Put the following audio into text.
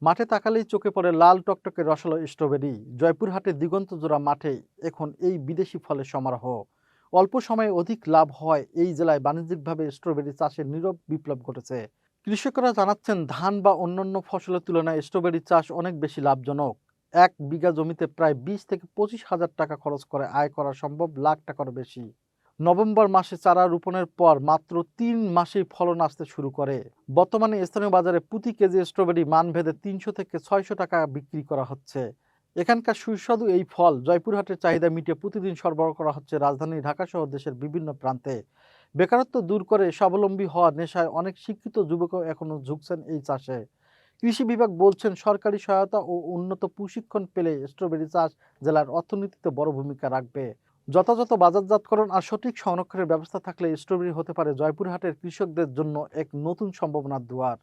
মাঠে তাকালেই চোখে পড়ে লাল টকটকে রসালো স্ট্রবেরি। জয়পুরহাটের দিগন্ত জোড়া মাঠে এখন এই বিদেশি ফলের সমারোহ। অল্প সময়ে অধিক লাভ হয় এই জেলায় বাণিজ্যিকভাবে স্ট্রবেরি চাষের নীরব বিপ্লব ঘটেছে। কৃষকরা জানাচ্ছেন ধান বা অন্যান্য ফসলের তুলনায় স্ট্রবেরি চাষ অনেক বেশি লাভজনক। 1 বিঘা জমিতে প্রায় 20 থেকে 25 হাজার টাকা খরচ করে আয় করা সম্ভব লাখ টাকার বেশি। নভেম্বর মাসে চারা রোপণের পর মাত্র 3 মাসেই ফলন আসতে শুরু করে। বর্তমানে স্থানীয় বাজারে প্রতি কেজি স্ট্রবেরি মানভেদে 300 থেকে 600 টাকা বিক্রি করা হচ্ছে। এখানকার সুস্বাদু এই ফল জয়পুরহাটের চাহিদা মিটিয়ে প্রতিদিন সরবরাহ করা হচ্ছে রাজধানী ঢাকা সহ দেশের বিভিন্ন প্রান্তে। বেকারত্ব দূর করে স্বাবলম্বী হওয়ার নেশায় অনেক শিক্ষিত যুবকও এখনো ঝুঁকছেন এই চাষে। কৃষি বিভাগ বলছেন সরকারি সহায়তা ও উন্নত প্রশিক্ষণ পেলে স্ট্রবেরি চাষ জেলার অর্থনীতিতে বড় ভূমিকা রাখবে। যথাযথ বাজারজাতকরণ আর সঠিক সংরক্ষণের ব্যবস্থা থাকলে স্ট্রবেরি হতে পারে জয়পুরহাটের কৃষকদের জন্য এক নতুন সম্ভাবনার দুয়ার।